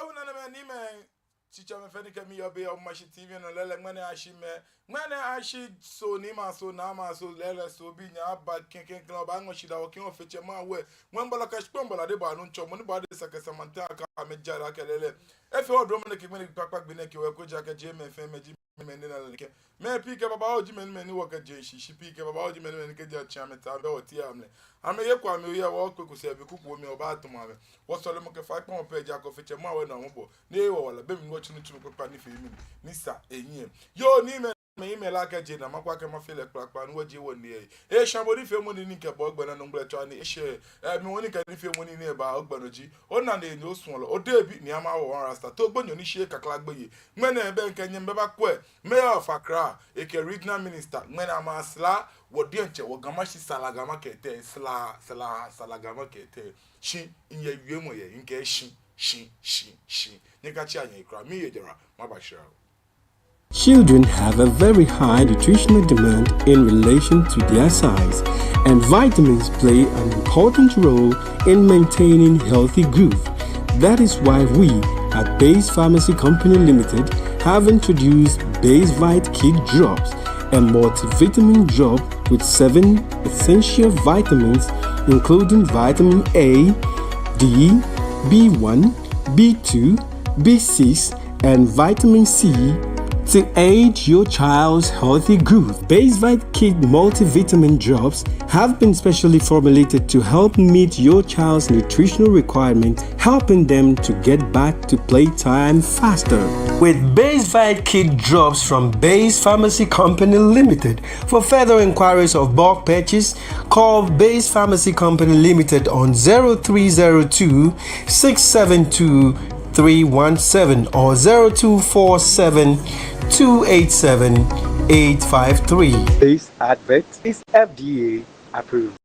una na me ni me chicha me feni kemi yobe o mashi TV no lele ngene ashi me ngene ashi so ni ma so na ma so lele so bi nya aba kenken club anwo shida o kin o feche ma we ngwen bala ka shpon bala de ba no ncho mo ni ba de sakasa manta aka me jara kelele efe odro me ke me pakpak bi ne ke we ko jaka je me fe me ji me ni na leke me pike baba o ji me ni wo ka je shi pike baba o ji me ni ke je cha me ta be o ti amle ame ye kwa me ye wo ko se bi kuku me o ba to ma be wo so le mo ke fa pon pe ja ko feche ma we na mo bo ni wo wala be mi wo chunu chunu pa ni fe mi ni sa enyi yo ni me email aka je na makwa ke ma fele kpakpa no waje woni e shamori fe mo ni nke bo gbana no ngbre to ani e she mi woni ka ni fe mo ni ne ba ogbano ji o na na enyo sun lo o de bi ni ama wo rasta to gbonyo ni she kakla gboye ngene ebe nke nyem be ba kwe mayor of Accra eke regional minister ngene ama sla wo de nche wo gama shi salagama kete salagama kete shi inye yue mo ye nke shi nika chi anya ikra mi yedera mabashira. Children have a very high nutritional demand in relation to their size, and vitamins play an important role in maintaining healthy growth. That is why we at Base Pharmacy Company Limited have introduced Base Vite Kid Drops, a multivitamin drop with 7 essential vitamins including vitamin A, D, B1, B2, B6, and vitamin C to aid your child's healthy growth. Base Vite Kid multivitamin drops have been specially formulated to help meet your child's nutritional requirements, helping them to get back to playtime faster. With Base Vite Kid drops from Base Pharmacy Company Limited. For further inquiries of bulk purchase, call Base Pharmacy Company Limited on 0302 672 317 or 0247 287 853. This advert is FDA approved.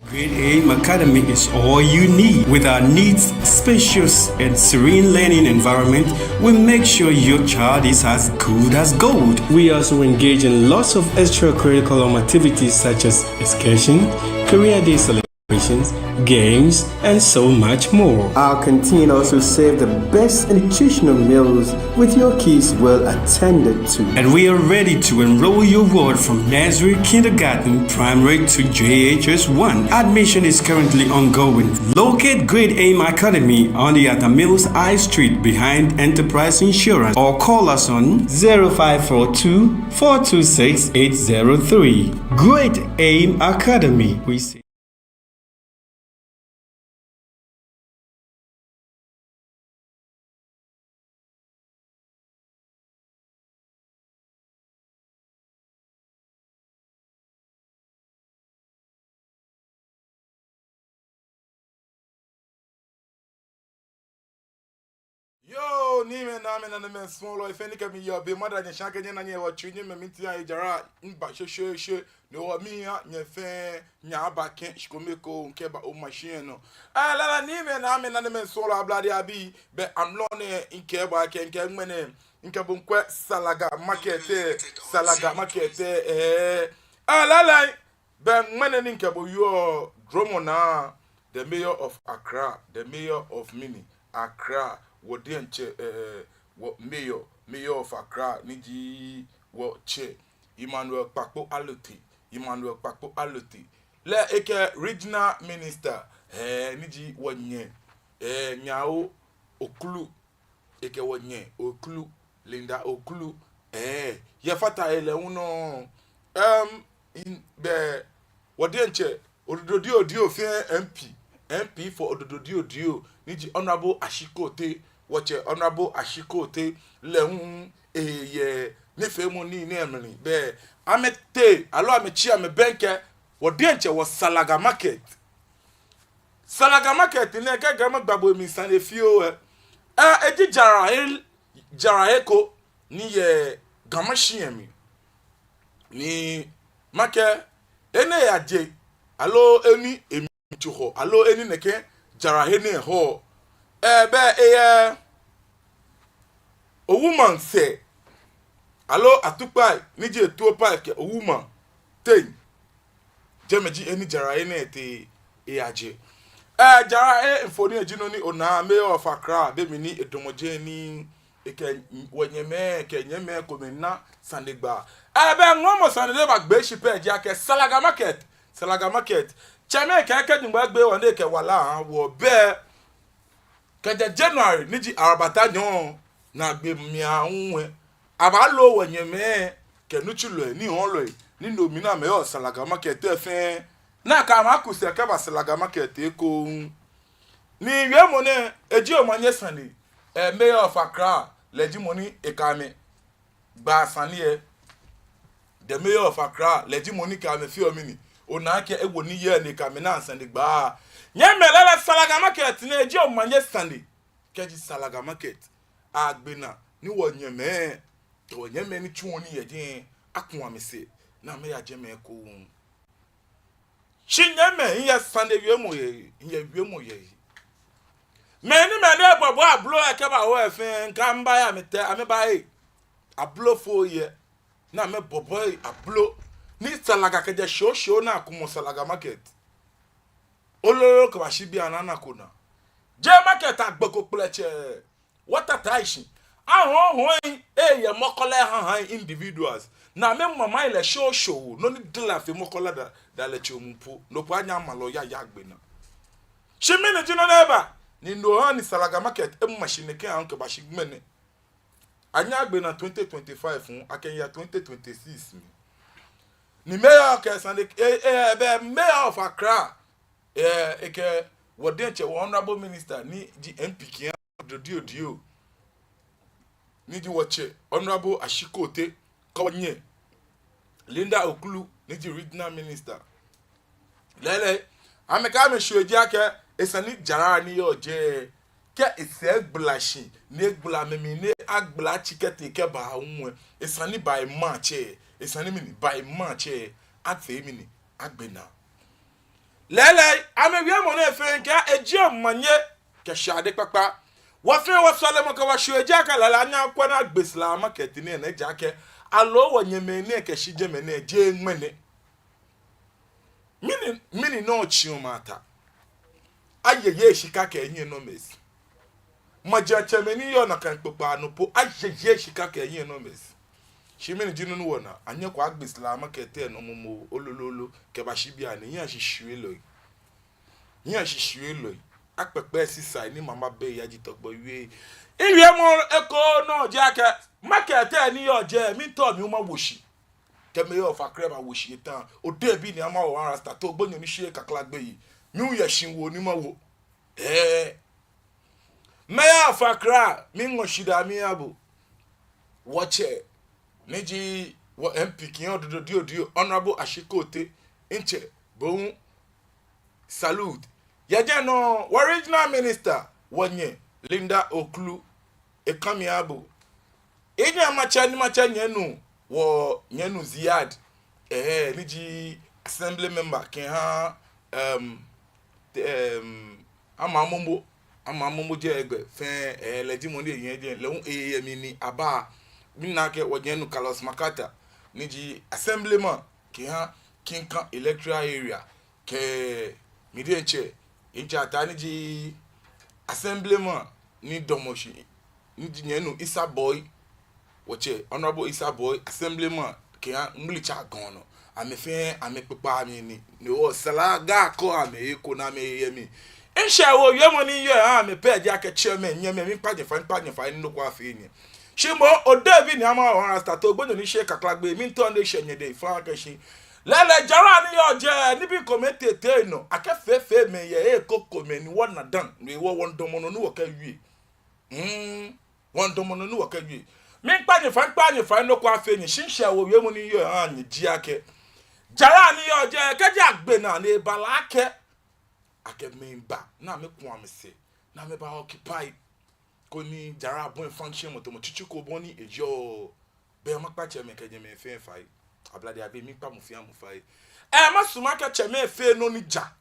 Grade AIM Academy is all you need. With our neat, spacious, and serene learning environment, we make sure your child is as good as gold. We also engage in lots of extracurricular activities such as excursion, career day celebrations, games, and so much more. Our canteen also serves the best nutritional meals with your kids well attended to. And we are ready to enroll your ward from nursery, kindergarten, primary to JHS 1. Admission is currently ongoing. Locate Grade AIM Academy on the Atamills High Street behind Enterprise Insurance or call us on 0542 426 803. Grade AIM Academy. We see. Yo, ni me na me na me small if any can be your be mother nya shanka nya na nya wa twinye me minti an jara mba hwehwehwe no wa mi ya nya fe nya abake shikomeko nke ba o machine no la ni me na me small ablade abi be amlone nke ba ke nke ngmene nke bu nkwe salaga market la be ngmene ni nke bo yo dromo na the mayor of Accra, the mayor of Mini Accra, what the mayor of Accra, Niji what che Emmanuel Pakpo Aloti. Le eke regional minister, Niji wanye, nyao okulu, eke wanye, okulu, Linda okulu, yafata ele uno, in be what the Ododio fe MP for Ododio Niji Honorable Ashikote watch Honorable Ashikote lehun ye nefe mo ni emri be amete alo amechi ame benke wodienche was Salaga Market ne ka gama gbagbo mi san efio eji jaraheko ni ye gamashi emi ni make ene yaje alo eni emichuho alo eni neke jarahene ho a woman say alo atupai nije etuopa ke a woman ten jemeji eni jarahene te eaje jara mfoni ejino ni ona mayor of Accra be mi ni edomoje ni eke wonyeme ke nyeme komena sandegba be ngomo sandegba gbe shipe je ake Salaga market cheme ke dingba gbe won de ke wala wo be ke January ni ji arabata nyon na gbe mi anwe aba lo wonyeme ke nuchulo ni on lo ni nomina mayor Salaga market fe na ka ma kuse ke ba Salaga market eko ni wie mo ne eji o manye sani mayor of Accra leji money ekame gba sani the mayor of Accra leji money kame fi omini ona ke ewo ni ye ni kame na sani gba nye melela Salaga market ni eji o manye sani keji Salaga market agbena ni wo nyeme to nyeme ni tuwo ni ye din akun amese na me ya jeme ko chinyeme ye sande wie mo ye many bobo ablo ekeba wo efen kan ba ya mete ameba e ablo fo ye na me bobo ablo ni Salaga keje show na akumo Salaga market ololo ko ba shibi anana kona je market agboko pleche water taishi ahon ye mokole han individuals na me mama ile show no ni dila fe mokola da leche ompo no po anya malo ya gbena shimini jino neba ni no ni Salaga market machine ke an ke ba shigmene anya gbe na 2025 fun akenya 2026 ni mayor ke sande be mayor of Accra eke wodenche honorable minister ni di MP ki dio ni di woche honorable Ashikote Konye Linda Okulu ni di regional minister lele ameka me shoji ake esani jara ni yo je ke ese blashi ne gbla memi ne agbla chikete ke ba hunwe esani by march esani mini by march afi mini agbena lele amewie mo na efe nke eji omanye ke shade papa wo fe wo sole mo ka wa shoji aka lala anya kwa na gbesla market ni na jake alo wonyeme ne ke shije me ne je nmene mini no chiumata ayeye shika ka enye no mesi maja chemeni yo na kan popa no po ayeye shika ka enye no mesi shimini jinu no wona anye kwa agbisla market no momo olololo ke ba shibia ni yan shishiwe lo apepe sisa ni mama be ya jitogbo wie iwie mo eko no je aka market ni yo je mi to mi mo woshi mayor of Accra ba woshi tan o de bi ni ama o wan rasta to gbonyo ni hie kakla gbe yi mi u ye shinwo ni ma wo mayor of Accra mi ngoshida mi abo watche meji wo MP kian dio honorable Ashikote inche bon salute ye je no original minister wonye Linda Okulu ekami abo enya macha nyenu wo nyenu Ziad niji assembly member ken ha amamomo je egbe fe leji mo ni eyan je lehun eyemi ni aba minna ke wo nyenu Carlos Makata niji assemblyman ken ha Kinkan electoral area ke midenche inchata niji assemblyman ni Domoshi niji nyenu Isa Boy wache honorable Isa Boy assemblyman ke nglicha gono amefe amepepa mi ni o Salaga ko ame eko na me yemi insha wo yemo ni ye ame pe dia ke chairman nyeme mi pa fa ni kwa fe ni shimo o David ni ama o rasta to gbonu ni she kaklagbe mi to ndo she nyede fa ka shi lele jara ni yo je ni bi kometete no akefe me ye ekoko me ni wona dan ni wo won domono nu wo ka wi won domono nu wo ka wi mi pa fa no kwa fe ni shinsha wo yemo ni yo anyi ji ake jara ni yo je keje agbe na le balake ake memba na me kwa me se na me ba occupy ko ni jara bon function mo to mo chichuko bon ni ejo be ma pa che me keje me fe fa ablade abi mi pa mo fi am fa ma suma ka che me fe no ni ja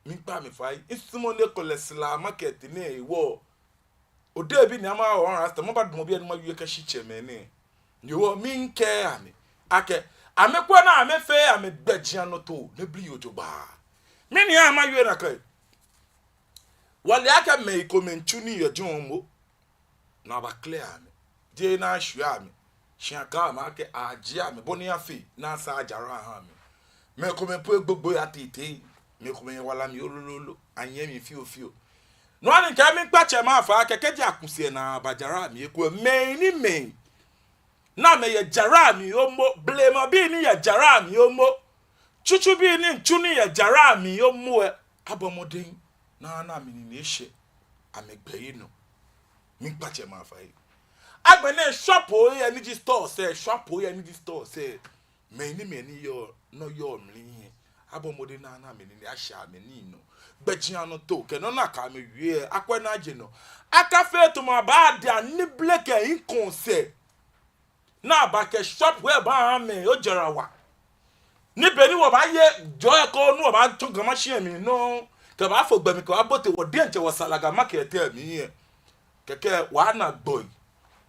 mi pa me fa isumo le kolesla market ni ewo o de bi ni ama o rasta mo ba dum bi enu ma wie ka shi che me ni yo mi nke ami ake amekwa na amefe amegbagia no to ne bli ojo ba mi ni ama wie na kai wale aka me komentuni ye jonmo na ba clear me je na hwea me hwea ma ke agye me boni afi na sa ajara ha me komempo gbogbo ya tete me komen wala mi ololo anye mi fio no ani ka mi pache ma fa kekeji akusie na bajara mi ko me na me ye jara mi omo blema bi ni ye jara mi omo chuchu bi ni nchu ni ye jara mi omo e abomoden na mi ni ehye amegbeyi no mi pache ma fa yi agbene shop o ye ni store say shop o ye ni store say me ni yo no yo mli abomoden na mi ni ahya me ni no gbejia no to ke no na ka me wie akwena age no aka fe to ma ba dia ni bleke inconse na ba ke shop we ba me o jarawa ni beni wo ba ye joy ko no ba to gama hie mi no ke ba fo gba mi ko abote wo de nche wo salaga market e mi keke wa na boy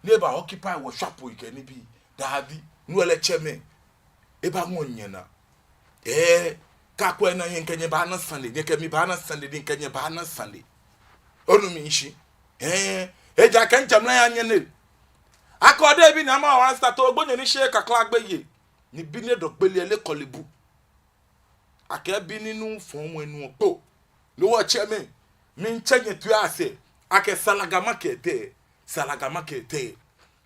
ni ba occupy wo shop we ke ni bi dabi nu ele cheme e ba ngonye na ka kwa na yen kenye ba na Sunday ne ke mi ba na Sunday din kenye ba na Sunday onu mi nshi eja kan chamla ya nyene akode bi na ma wan start ogbonyo ni she kakla gbeye ni bi ne dogbele ele kolebu aka bi ninu fon wenu opo lo wo cheme mi nchenye tu ase ake salaga market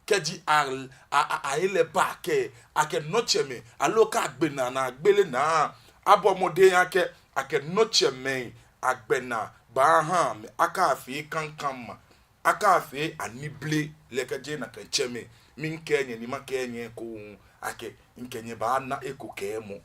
keji a ile ba ke ake nocheme aloka agbena na agbele na abomode yake ake nocheme agbena ba ha me aka afi kankama aka afi anible lekeje na kencheme min kenye ni makenye ko ake nkenye ba na ekokemo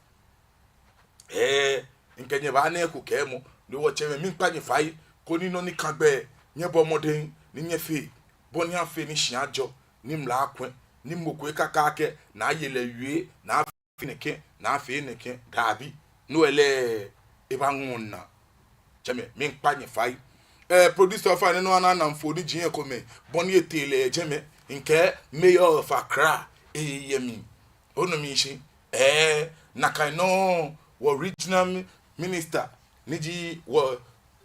nkenye ba na ekokemo lo wo cheme min panye fai ko ni no ni kagbe nye bomode ni nye fi boni afi ni shiajo ni mla akwe ni mokwe kakake na yele wie na afi neke na afi neke gabi no ele ebangona cheme min panye fai producer fa no na mfoni jin ekome boni etele jeme nke mayor of Accra yemi ono mi shi na kai no original minister niji wo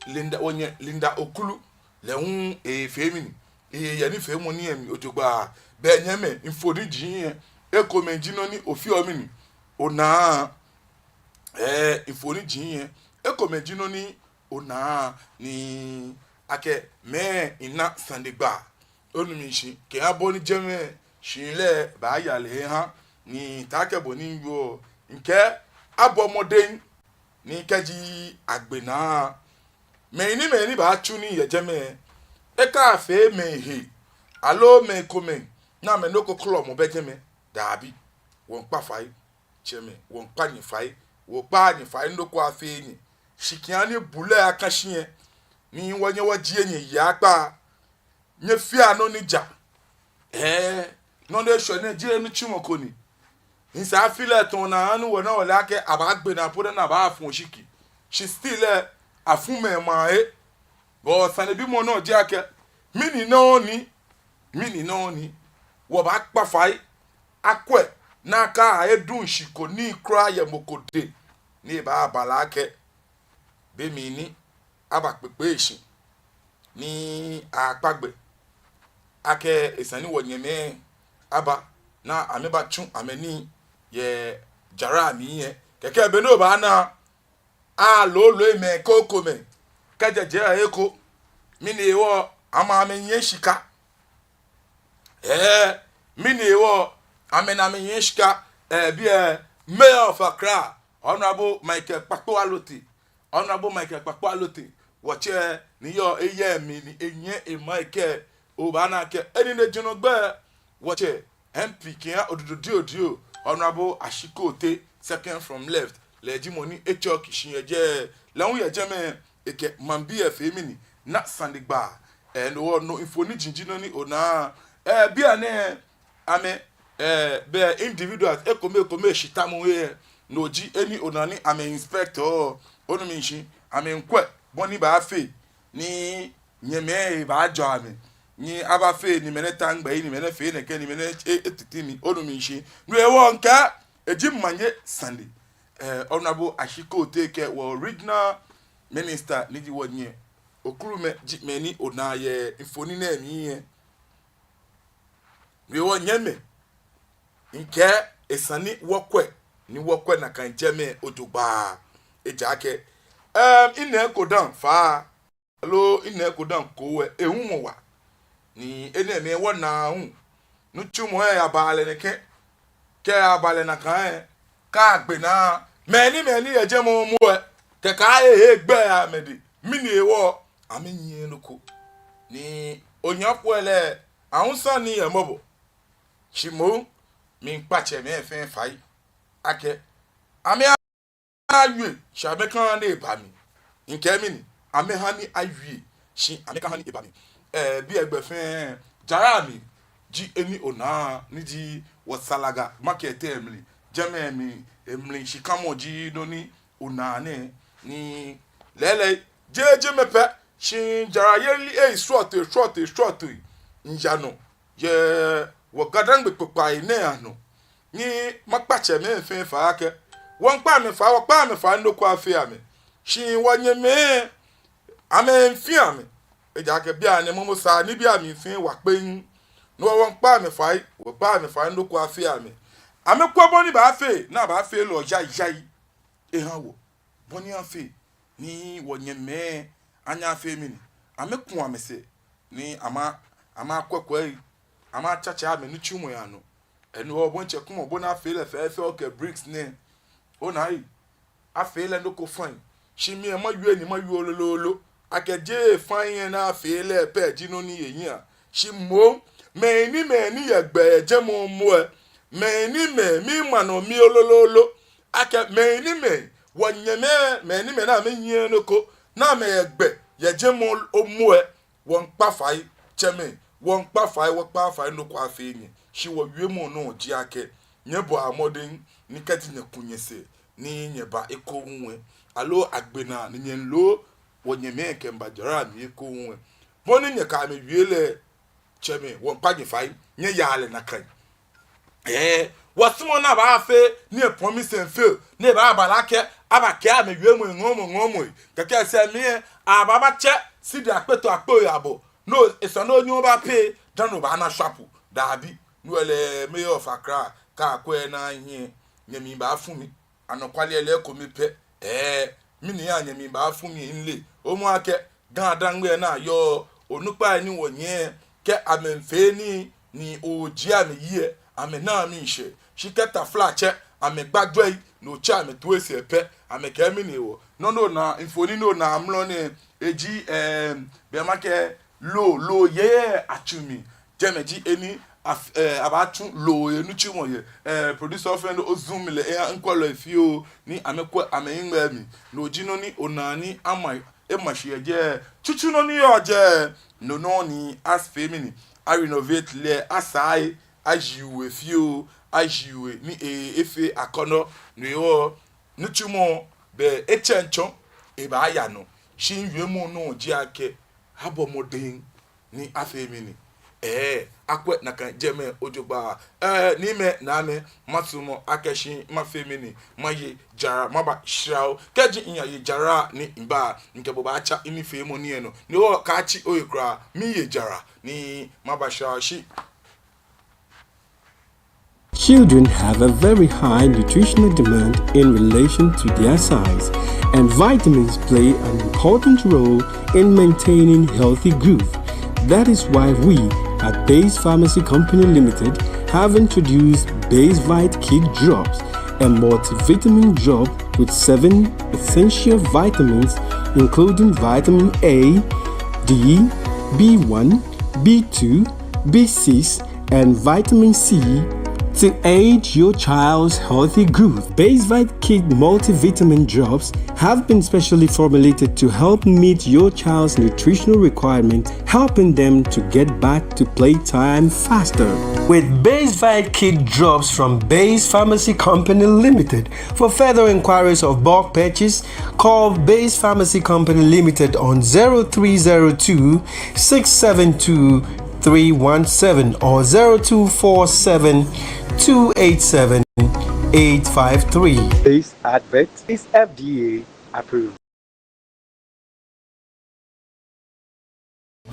Linda Okulu lehun femini ye ni femu ni emi ojogba be nyeme mfoni jin ekome jino ni ofi omini ona mfoni jin ekome jino ni ona ni ake me ina sandegba onu mi shi ke aboni jeme shinle ba yale ha ni take boni yo nke abomoden ni keji agbena me ni ba chu ni ye jeme eka afe mehi alo me komen na me no koklo mo bejeme dabi won pa fai cheme won pa ni fai wo pa ni fai ndoko afe ni shikiani bule akashie ni wonye wajie ni yakpa nye fia no ni ja no de sho ne je nu chimoko ni nsa afile ton na anu wona wala ke abagbe na poda na ba afun shiki she still afun me ma bo sane bi mo no je ake mini no ni wo ba pa fai akwe na ka edun shiko ni kra ye mokode ni ba balake be mi ni abapepe isin ni apagbe ake esani wonyeme aba na ameba tun ameni ye jara mi ye keke be no ba na lo eme koko me kajeje eko mini wo ama amenye shika mini wo amena amenye shika bi mayor of Accra honorable Michael Kpakpo Aloti wache ni yo eye mi ni enye emaike obana ke eni ne junogbe wache MP kia ododio honorable Ashikote second from left leji moni echo kishinyeje lawun ye jeme eke mambi efemini na sandigba no no infoni jinjino ni ona bia ne ame be individuals ekome shitamu we no ji eni onani ame inspector onu minshi ame nkwe boni ba fe ni nyeme ba jo ame ni aba fe ni meneta ngba ni mene fe ne ke ni mene etiti ni onu minshi no ewo nka eji mmanye Sunday honorable Ashiko Teke wo original minister ni ji wonye okrume jimeni onaye infoni na emi we wo nyeme nke esani wokwe ni wokwe na kan jeme odugba ejake ina ko dan fa lo ina ko dan ko we ehun wa ni eneme wo na hu nu chumo e abale ne ke abale na kan ka gbe na meni ye jemo mu e ke ka gbe amedi mini ewo amenyi nuko ni onyapoele ahunsan ni emobo chimo mi npache me fen fai ake ame awie shabe kan na ebami nke mi ni ame hani awie shi ame kan hani ebami bi egbe fen jara mi ji eni ona ni ji wasalaga market emli jeme mi emli shikamo ji no ni ona ne ni lele jeje mepe shin jara yeli short njano ye wo gadan gbe pepa ine anu ni makpache me fen fa ake won pa me fa ndo kwa afi ame shin wonye me ame mfi ame eja ke bia ne mo sa ni bia mi fin wa pen no won pa me fa ndo kwa afi ame kwa boni ba afi na ba afi lo jai ehan wo boni afi ni wonye me anya afi mi ni ame kun ame se ni ama kwekwe ama chacha ame nu chumo ya no enu obonche kuma obona afi le fe okay bricks ne onai afi le ndoko fine shimi e ma yue ni ma yue ololo akeje fine na afi le pe jinu ni eyin a shimo me ni ye gbe je mo mo me mi mano mi ololo ake me ni me wonye me ni na me yin noko na me egbe ye je mo omo won pa fai cheme won pa fai no kwa afi ni shi wo wie mo no ji ake nyebo amodin ni kati ne kunyese ni nyeba eko nwe alo agbena ni nyenlo wonye me kemba jara mi eko nwe boni nye ka me wiele cheme won pa fai nye yale na kan wasumo na ba afi ni e promise and fail ni ba abalake abake a me wie mo ngomo keke se mi ababa che sidi akpeto akpo yabo no esono onyu ba pe dano ba na shapu dabi no ele mayor of Accra ka akwe na hie nyemi ba fumi anokwale ele ko mi pe mini ya nyemi ba fumi nle omu ake gandan gbe na yo onupa ni wonye ke amenfe ni oji ame yie ame na mi nse shiketa flache ame gbadwe no cha ame to ese pe ame ke mi ni wo no na infoni no na amlo ni eji be make lo ye achumi jemeji eni abatu lo enu chumo ye producer of no zoom le nkwalo ifio ni amekwa ameyinga mi no jino ni onani ama emashie je chuchu no ni oje no ni as femini I renovate le asai ajiwe fio ajiwe ni efe akono no yo nuchumo be echencho e ba ya no shinwe mu no ji ake habo modin ni afemini akwe na kan jeme ojogba ni me na me matumo akeshi mafemini maye jara maba shrao keji inya ye jara ni mba nke boba acha ini femo ni eno ni o ka chi oyekra mi ye jara ni maba shrao shi. Children have a very high nutritional demand in relation to their size, and vitamins play an important role in maintaining healthy growth. That is why we at Base Pharmacy Company Limited have introduced BaseVite Kid Drops, a multivitamin drop with 7 essential vitamins including vitamin A, D, B1, B2, B6, and vitamin C to aid your child's healthy growth. BaseVite Kid multivitamin drops have been specially formulated to help meet your child's nutritional requirements, helping them to get back to playtime faster. With BaseVite Kid drops from Base Pharmacy Company Limited. For further inquiries of bulk purchase, call Base Pharmacy Company Limited on 0302 672 317 or 0247 287 853. This advert is FDA approved.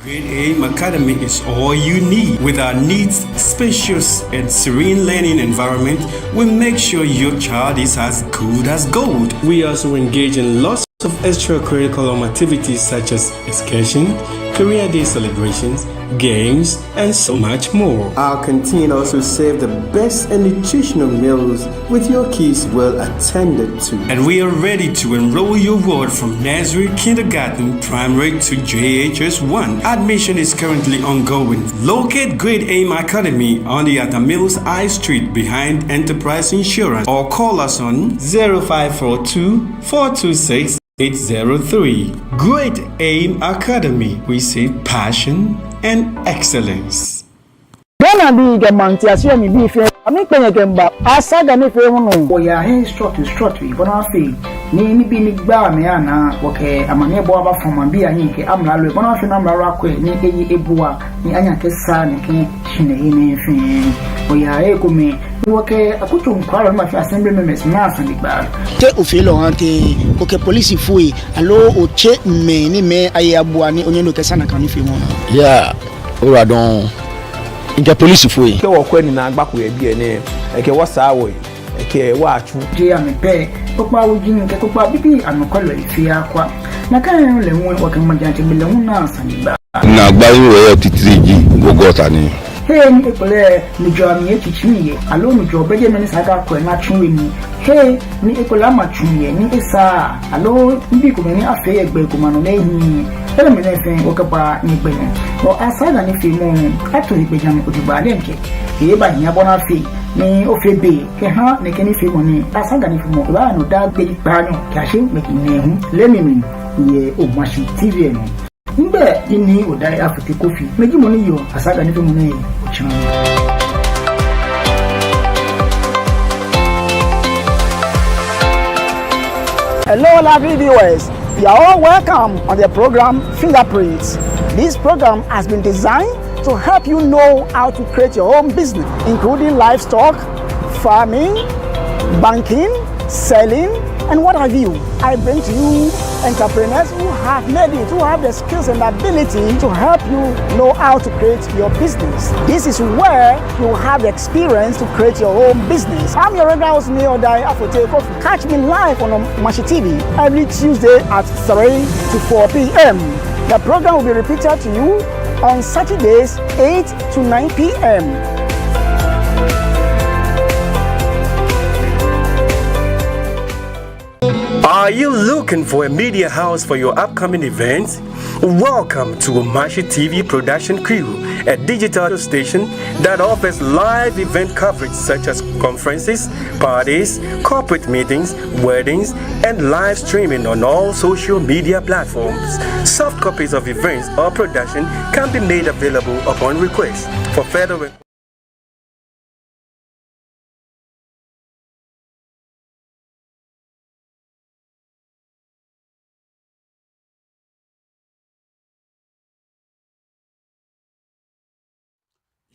Grade AIM Academy is all you need. With our neat, spacious, and serene learning environment, we make sure your child is as good as gold. We also engage in lots of extracurricular activities such as excursion, career day celebrations, games, and so much more. Our canteen also serves the best and nutritional meals with your kids well attended to. And we are ready to enroll your ward from nursery, kindergarten, primary to JHS 1. Admission is currently ongoing. Locate Grade AIM Academy on the Atamills High Street behind Enterprise Insurance or call us on 0542 426 803. Grade AIM Academy. We say passion and excellence. Ghana be gamanti asio mi bi fe ami penye kemba asaga ne fe hono wo ya hen structure ibona fe ni bi ni gba me ana wo ke amane bo aba foma bi anyi ke amla lo ibona fe na amla akọ ni eyi ebuwa ni anya ke sa ni ke hine ni fe wo ya e ko me wo ke akutu nkwaro ma fi assembly members na asandi gba te ofelo ante ko ke police fui alo o che me ni me aye abuwa ni onye no ke sana kan ni fe mo yeah ora don Inka police foi. Ke wo kwani na agbako ye bi ene. Eke wo saa wo. Eke wo achu. Je ya me pe. Popa wo jin ke popa bibi anokolo ifi akwa. Na kan le won wo kan majante bi le won na asaniba. Na agbaru we titriji gogota ni. Hey ni ekole ni jo ami echichimiye. Alo ni jo beje me ni saga ko na chunwe ni. Hey ni ekola ma chunye ni esa. Alo mbi ko me ni afe egbe ko manu lehin. Ele me ne fe o kapa ni gbe ni. O asaga ni fi mo ato ni gbejam ko diba lenke. E ba nya bona fi ni o fe be ke ha ne ke ni fi mo ni asaga ni fi mo ba no da gbe pa no ka se me ki ne hu le mi ye o ma shi TV no. Mbe ini o dai afute kofi meji mo ni yo asaga ni fi mo ne o chan. Hello, lovely viewers. You are all welcome on the program Fingerprints. This program has been designed to help you know how to create your own business, including livestock, farming, banking, selling, and what have you. I bring to you entrepreneurs who have made it, who have the skills and ability to help you know how to create your business. This is where you have the experience to create your own business. I'm your regular host, Neo Dai Afote Kofi. Catch me live on Mashi TV every Tuesday at 3 to 4 p.m. The program will be repeated to you on Saturdays 8 to 9 p.m. Are you looking for a media house for your upcoming events? Welcome to Mashi TV Production Crew, a digital station that offers live event coverage such as conferences, parties, corporate meetings, weddings, and live streaming on all social media platforms. Soft copies of events or production can be made available upon request. For further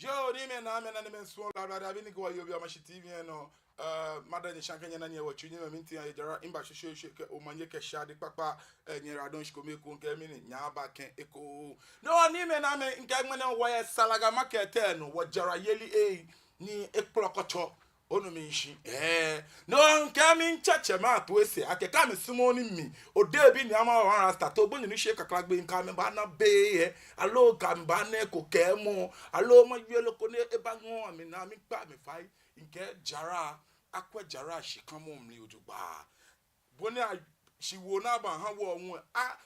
Yo, ni me na me so la da bi ni ko yo bi Mashi TV no madam ni shankanya na ne wachu ni me minti ya jara imba shosho ke o manye ke shade papa nyera don shiko me ko nke mi ni nya ba ken eko no ni me na me nke me na wo ye salaga market no wo jara yeli e ni ekplokocho onu mi nshi no nke mi ncheche ma to ese akeka me sumo ni mi o de bi ni ama wa rasta to bo ni she kakra gbe nka me ba na be alo ka mba na ko ke mo alo ma yelo ko ne e ba ngo ami na mi pa me fai nke jara akwa jara shi kan mo mli ojugba boni shi wo na ba ha wo won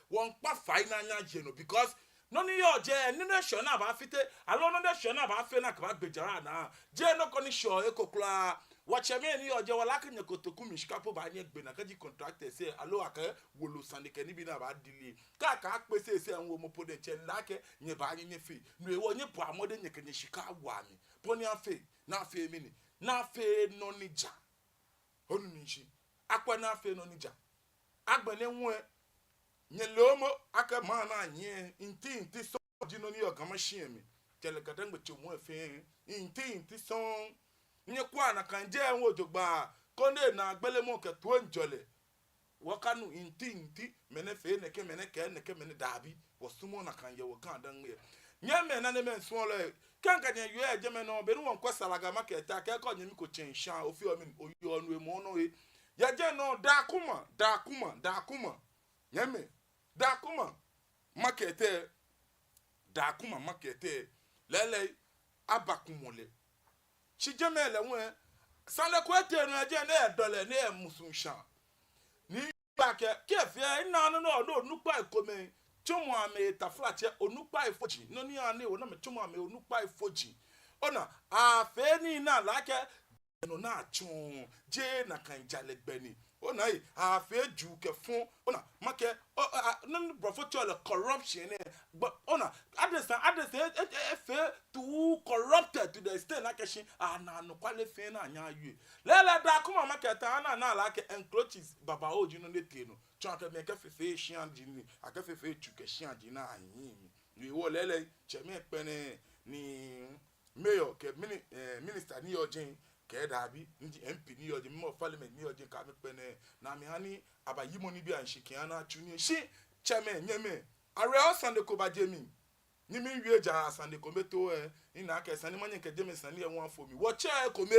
won pa fai na nya je no because no ni yo je ni no sho na ba fite alo no de sho na ba fe na ka ba gbejara na je no ko ni sho e kokla wache me ni yo je wala kan yakotoku mi shikapo ba ni gbe na ka di contractor say alo aka wolo sandike ni bi na ba delay ka pese se anwo mo po de che lake nye ba ni fe no e wo nye po amode nye kan shika wa mi poni afe na afe mi ni na afe no ni ja onu ni shi akwa na afe no ni ja agbene nwe nye lomo aka ma na nye inti so jino ni yoga machine mi tele kadan gbe che mo fe inti so nye kwa na kanje enwo jogba konde na agbele mo ke to njole wakanu inti mene fe neke mene dabi wasumo na kan ye wakan dan ye nyame na ne men so le kan kan ye ye jeme no be no won kwasalaga market a ke ko nyemi ko chenshan ofi o mi oyo onu emu no ye je no da kuma nyame da kuma market lele abakumole chijemele won sale kwete no aje na dole na musunshan ni ba ke fie na no nupa ikome chumu ame taflache onupa ifoji no ni ane o na me chumu ame onupa ifoji ona afe ni na lake no na chun je na kan jalegbeni ona afe ju ke fun ona make no professional corruption but ona others fe too corrupted to the extent like she na no kwale fe na anya yue lele da kuma market na like encroaches baba oji no nete no chaka me ka fe shian jini aka fe chu ke shian jina anyi ni wo lele cheme pene ni mayor ke minister ni ojin ke dabi ndi MP ni ojin mo parliament ni ojin ka me pene na me hani abayimo ni bi anshiki ana chuni shi cheme nyeme are osande ko bajemi ni mi wie ja asande ko meto ina ka sande manye ke jeme sande e won afo mi wo che ko me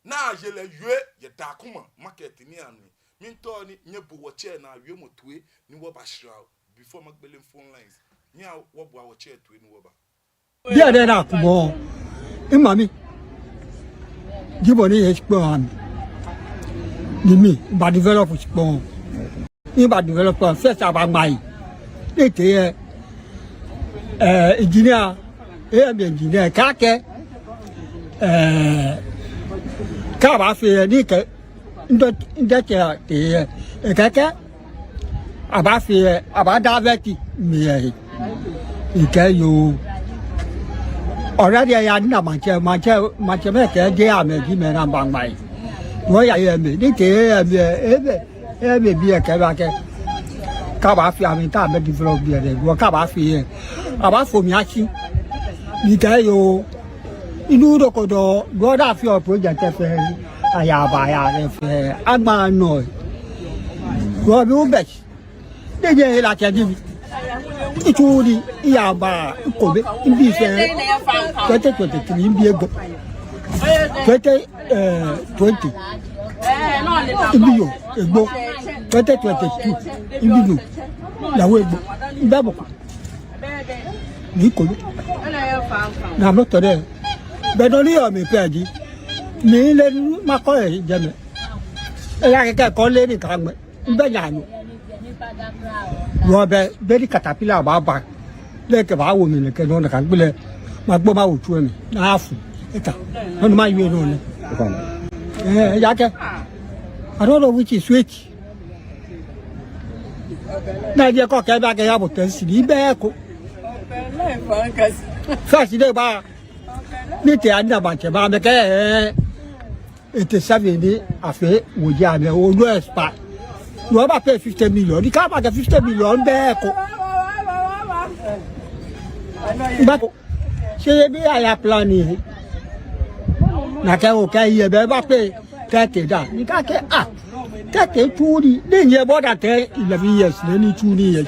na yele yue ye da kuma market ni anu mi to ni nyebu wo che na wie motue ni wo ba shira before magbele phone lines ni a wo bo wo che tue ni wo ba dia de na kubo imami jiboni expand ni mi ba develop expand ni ba develop first aba mai ete engineer engineer kake ka ba fe ni ke ndo te kake aba fe aba daveti mi ike yo already ya na manche me ke je ame ji me na bang mai wo ya ye me ni ke ebe bi ke ba ke ka ba fi ami ta be develop bi re wo ka ba fi aba fo mi achi ni ke yo inu do ko do da fi o project fe aya ba ya re fe agba no wo bi u be de je la ke ji ituri iyaba ikobe imbi fe tete imbi ego tete 20 imbi yo egbo tete 22 imbi yo lawo egbo ibabo ni kolo na mo tore bedoni o mi peji mi le ma ko e jeme e ya ke ko le ni kan gbe nbe yanu Robe beri katapila baba leke ba wo mi le ke no na kan gbele ma gbo ma wo tu mi na afu eta no ma yue no le ya ke I don't know which is which na je ko ke ba ke ya bo ten si ni be ko first de ba ni te anda ba che ba me ke ete sabe ni afe wo ja me o no expa you ever pay 50 million? You can't get 50 million there. But say I have planning. Naka okay, you ever pay 30 that. You can't get 30 20. Then you bought that 11 years, then 20 years.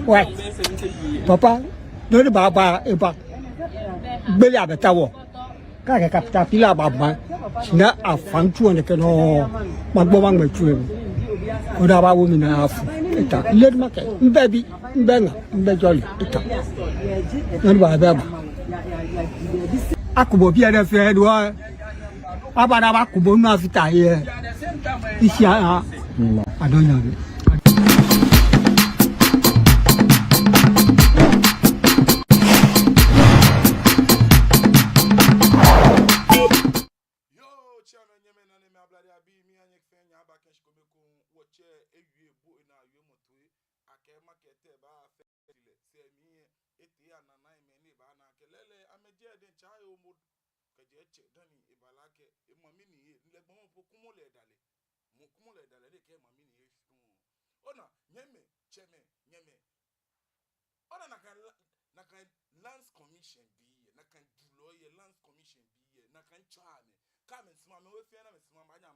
What? Papa, don't Baba, Eba. Belly at the tower. Kaka kapita pila baba. Na a function that no Magbowang with you. Oda ba wo mi na afu eta led market mbebi mbenga mbejoli eta nan ba ba akubo bi ere fe do abada ba kubo nu afita ye isi a adonya Lands commission be nakan dulo ye lands commission be nakan chame come and smam we fe na me smam anya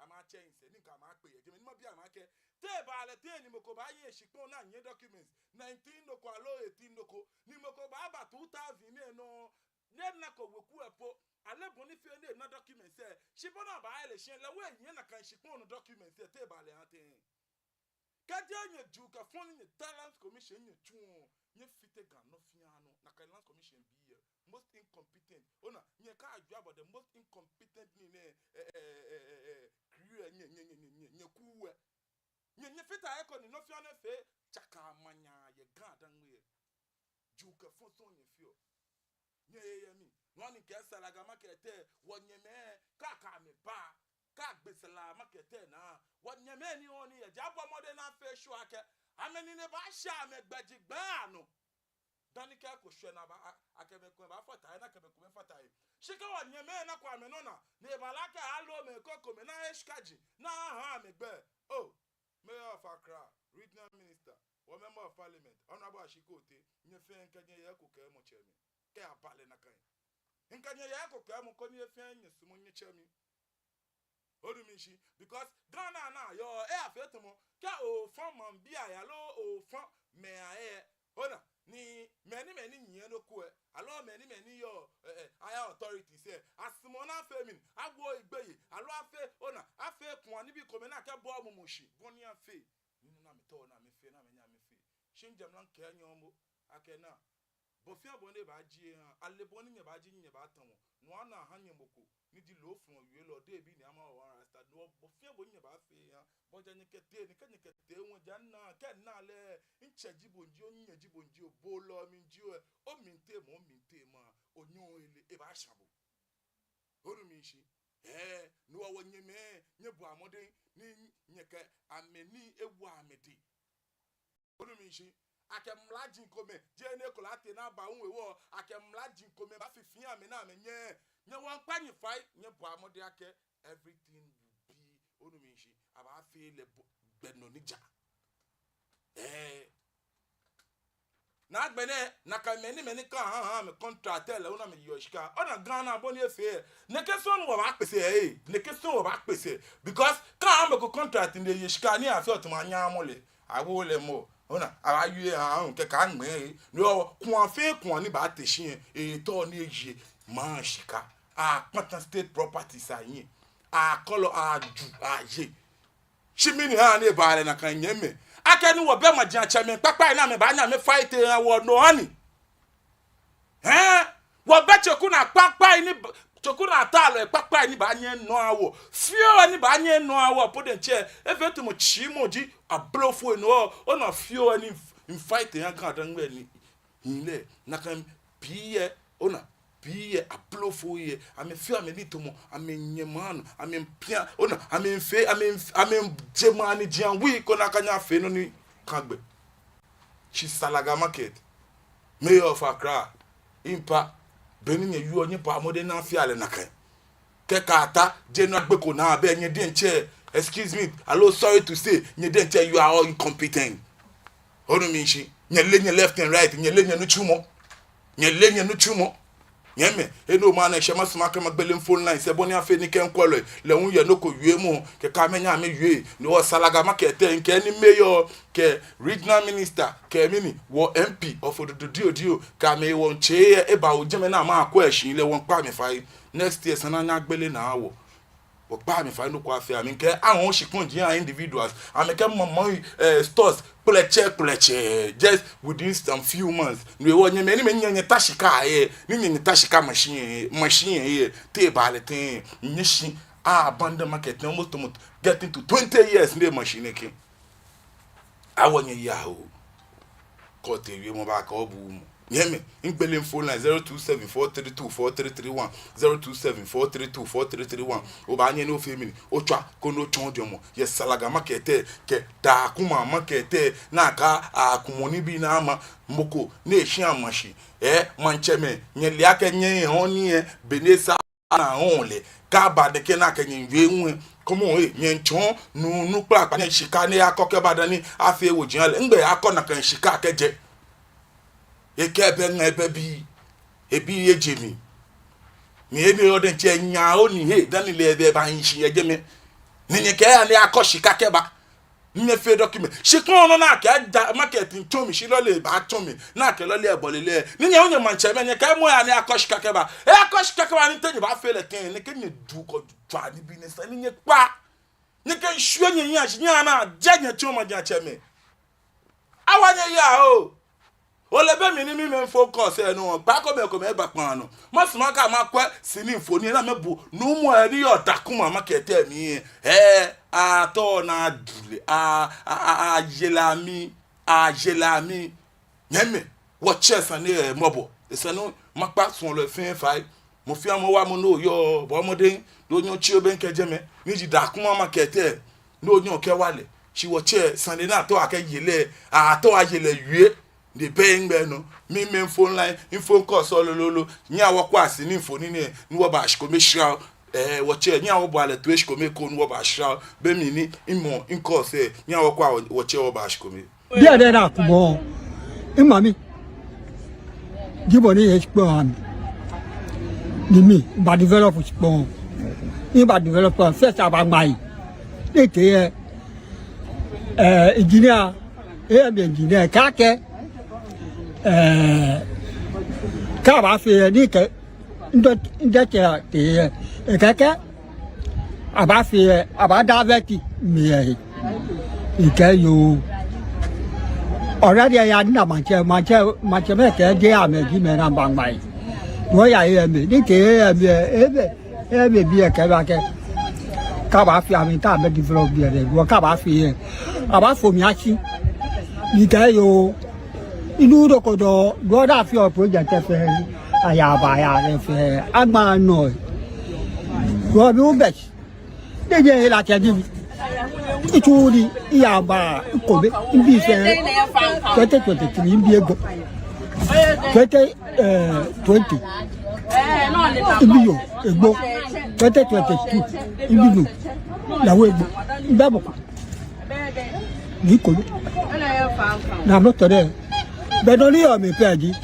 ama che inse ni ka ma pe ye je me ma bia ma ke te ba le te ni moko ba ye shikpon na nye documents 19 no ko alo 18 no ko ni moko ba 2000 ni no ne na ko weku epo ale boni fe ne na documents e shikpon na ba ele shen le we yen na kan shikpon no documents e te ba le anten ka dia nye ju ka fon ni talent commission nye tu nye fite gan no fiano na kan talent commission bi most incompetent ona nye ka aju about the most incompetent ni ne crew nye kuwe nye fita eko ni no fiano fe chaka manya ye gan dan we ju ka fon so nye fio nye ye mi no ni ke salaga makete wonye me ka me ba ka gbesela makete na wonye me ni oni ye jabo mode na fe shu ake ameni ne ba sha me gbajigba no dani ka ko hwe na ba akebe ko ba fata na kebe ko me fata yi shika wonye me na kwa me no na ne balaka alo me koko me na eshkaji na ha me gbe oh Mayor of Accra, Regional Minister, or Member of Parliament, Honorable Ashikote, nye fe nkanye yako ke mo chemi. Ke apale na kan. Nkanye yako ke mo ko nye fe nye sumo nye chemi. Odu mishi because Ghana na yo afetomo ka o fon man bia ya lo o fon me aye. Ona ni many nye no ko alo many yo aya authority say asimona femin agwo igbeyi alo afe ona afe kun ani bi komena ke bo omumoshi boni afe ni na me to na me fe na me nya me fe shinjam lan ke anyomo akena bofia bonde ba ji han ale boni nye ba ji nye ba tan wo no ana hanye moko ni di lo fun owe lo de bi ni ama wa rasta no bofia boni nye ba fe han boja nye kete ni kenye kete won janna ken na le ncheji bonji onye ji bonji obolo mi ji o minte ma onyo ele e ba shabo oru mi shi no wo nye me nye bu amode ni nye ke ameni ewu amedi oru mi shi akemlaji nkome je ne kolate na ba unwe wo akemlaji nkome ba fifin ame na ame nye won kwanyi fai nye bu amode ake everything will be oru mi shi aba fe le gbeno nija na gbene na ka meni ka me contract le una me yoshika ona Ghana boni efe ne question wo ba pese ne question wo ba pese because ka am ko contract in the yoshika ni afi otumanya amole awo le mo ona ayu ahun ke ka nme ni o kun afi kun ni ba teshin to ni eje ma shika Patan state properties ayin kolo aju aye shimini ha ne baale na kan nyeme akani wo be ma gian chame papa na me ba nya me fight wo no ani wo be choku na papa ni choku na talo papa ni ba nya no awo fio ni ba nya no awo poden che efetu mo chimo ji ablofo no o na fio ni fight ya kan dan we ni ile na kan piye ona piye ablofo ye ame fio ame ni tomo ame nyemano ame pia ona ame fe ame jemani jian wi ko na kanya fe no ni kagbe chi Salaga Market Mayor of Accra impa benin yu onye pa mode na fi ale na kan ke kata je no agbe ko na be nye den che excuse me allo sorry to say nye den che you are all incompetent onu mi shi nye le nye left and right nye le nye no chumo nye le nye no chumo nyeme eno ma na shema smaka magbele phone line se boni afi ni ken kwolo le hun ye no ko yue mu ke ka menya me yue ni o Salaga Market nke ni mayor ke regional minister ke mini wo MP of Ododio ka me won che e ba o jeme na ma akọ ehyin le won pa me fai next year sana nya gbele na awo o pa me fai no kwa afi ami ke awon shikun ji individuals ami ke mo stores pleche just within some few months we won nyeme ni me nyenye tashika ni nyenye tashika machine here te ba le tin nyishi abandon market almost getting to 20 years ne machine ke awonye yawo ko te wi mo ba ka obu nyeme ngbele phone line 0274324331 0274324331 o ba nye no femini o twa ko no chonjo mo ye Salaga Market ke da kuma market na ka akumoni bi na ama mboko na ehia amashi mancheme nye liake nye honi benesa na onle ka ba de ke na ke nye nwe komo nyenchon nu pa pa shika ne akoke badani afi ewo jinale ngbe akọ kan shika keje eke be ngebe bi ebi ejemi me be oden che nya oni he dan le be ba hinshi ye me ni ke ya ni akoshi kakeba nye fe document shikon no na ka marketing to mi shi lo le ba to mi na ke lo le bolele ni nye onye manche me nye ka mo ya ni akoshi kakeba akoshi kakeba ni te ba fe le ken ni ke ni du ko twa ni business ni nye pa ni ke hwe nye nya shi nya na je nye to ma ja che me awanye ya o olebe mi ni mi me focus enu pa ko me ba pan no mo sima ka ma kwa sini mfoni na mebu no mu ani yo takuma market mi ato na dule jelami nyeme wo chesa ni mobo esanu makpa sun le fin fai mo fi amo wa mo no yo bo modin do nyo chi oben keje me ni ji dakuma market no nyo ke wale shi wo che sande na to akayele ato ayele yue de paying no me phone line phone call so lolo nya wo kwa si ni phone ni wo ba shiko me shira wo che nya wo ba le to shiko me ko wo ba shira be mi ni imo in call say nya wo kwa wo che wo ba shiko me dia de na kubo imami giboni expo am ni mi ba develop expo ni ba develop first aba mai de ke engineer engineer kake ka ba fe ni ke ndo ke keke aba fe aba daveti mi ike yo already ya na manche me ke de ame gi me na bang mai wo ya ye me ni ke ebe bi ke ba ke ka ba fi ami ta me develop bi re wo ka ba fi aba fo mi achi ni ke yo inu do ko do da fi o project fe aya ba ya re fe agba no wo bi o be de je la ke ji ituri iya ba ko be bi fe kete ti bi ego kete 20 ibi yo egbo kete 22 ibi no la wo egbo ndabo ni ko na mo tore bedoli o mi peji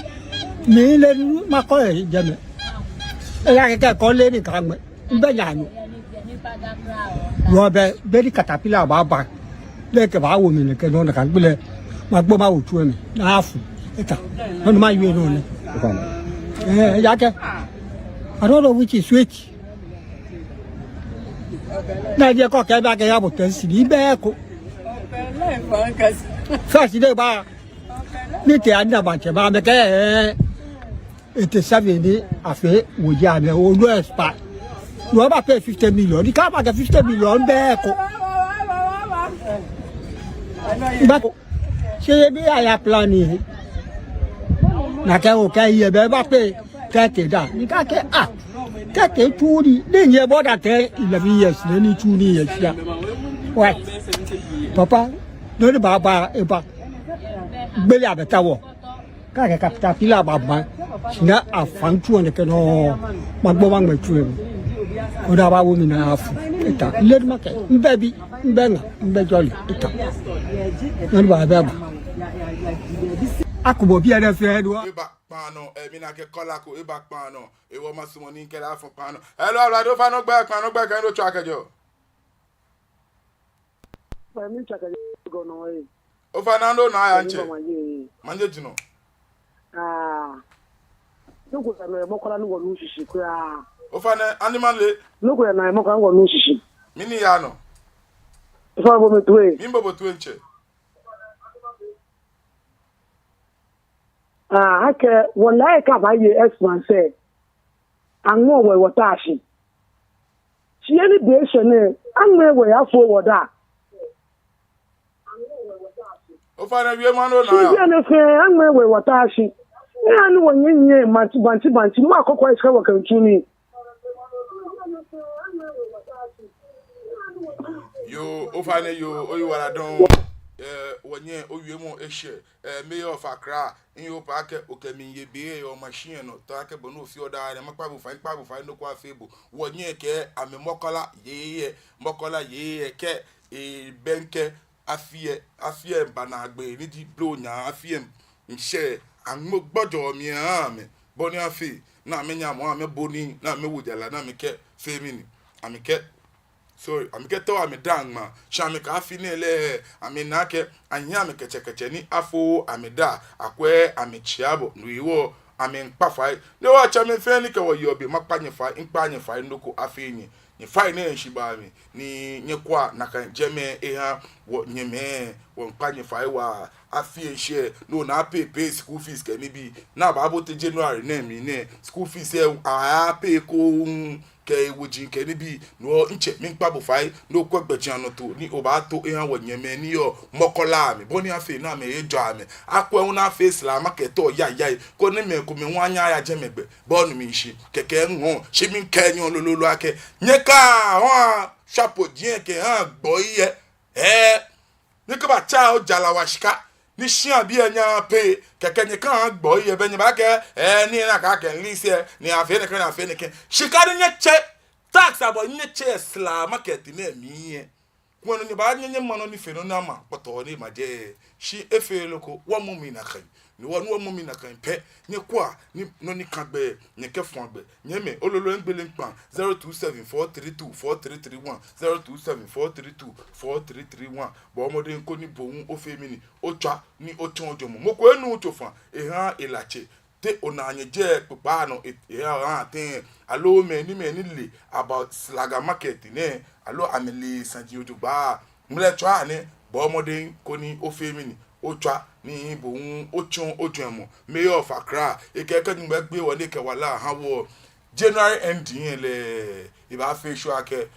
mi le ma ko e je me e ya ke ko le ni kan me be ya ni wo be di caterpillar ba le ke ba wo mi le ke no na kan gbele ma gbo ma wo tu mi na afu eta no ma yue no ne ya ke I don't know which is which na je ko ke ba ke ya bo ten si bi be ko first day ba ni te anda ba che ba me ke ete savini afe wo ya me o lo expa no ba pay 50 million di ka ba ke 50 million be ko ba se bi aya plan ni na ke o ka ye be ba pe ke da ni ka ke ke tu di ni ye bo da te 11 years ni tu ni ye sia wa papa no ni ba e ba gbele abeta wo ka ke capital pila ba ba na afan tu on ke no ma gbo ba ngbe tu e o da ba wo mi na afu eta le ma ke mbe bi mbe nga mbe jolly eta no ba ba akubo bi ere fe do e ba pano mi na ke kola ko e ba pano e wo ma sumo ni ke la fun pano hello alado fa no gba pano gba kan do tu akejo pa mi chaka go no e o Fernando na ya nche manje jino nuko na mo kola nugo nu shishi kwa o Fana animal le nuko na mo kola nugo nu shishi mini ya no so bo me tuwe mimbo bo tu nche hake wallahi ka ba ye expan say anwo we watashi shi any beation ne anwe we afo woda o Fana wie ma no na ya ne fe anwe we watashi ya ni wonyenye banti mu akokwa iska wakantuni yo o Fana yo o you wara don wonye owie mu ehye mayor of Accra in yo park okemi ye be your machine no to ake bo no fi oda re makpa bu fa no kwa febu wonye ke amemokola ye mokola ye ke benke afie banagbe ni di blow nya afie nse anmo gbojo mi me boni afi na menya mo ame boni na me wudela na me ke femini amike sorry amike to ame dang ma sha me ka afi ne le ame na ke anya me keche ni afo ame da akwe ame chiabo nuiwo ame nkpafai ne wa cha me fe ni ke wo yobi makpanye fa nkpanye fa ndoko afi ni ni fa ne shiba mi ni nyekwa na kan jeme eha wo nyeme wo nkpanye fa wa afi ehie no na pay school fees ke ni bi na ba bo te January na mi ne school fees a pay ko ke woji ke ni bi no nche mi npa bo fai no ko gbeji anu to ni o ba to ehan wo nyeme ni yo mokola mi boni afi na me ejo ami akwa un na face la market o ya ko ni me ko mi wan anya ya jemegbe bonu mi shi keke nwo shi mi kenyo lololo ake nyeka wa chapeau dien ke han gboye ni ko ba cha o jala washika ni shia bi anya pe keke ni kan gboye be ni ba ke ni na ka ke lise ni afi ne ke shika ni che tax abo ni che sla market na mi kwano ni ba nyenye mano ni fe no na ma poto ni ma je shi efe loko wa mu mi na kan ni wa nu mu mi na kan pe ni kwa ni no ni kan gbe ni ke fun gbe nyeme ololo ngbele npan 0274324331 0274324331 bo omode nko ni bohun o fe mi ni o twa ni o ton ojomo mo ko enu to fan ehan ilache te onanye je pepa no ehan ten alo me ni le about slaga market ne alo amele sanji ojugba mle twa ni bo omode ko ni o fe mi ni o twa ni bohun o chon ojomo mayor of Accra ekeke ni gbe wole ke wala han wo January ending le iba fe sho ake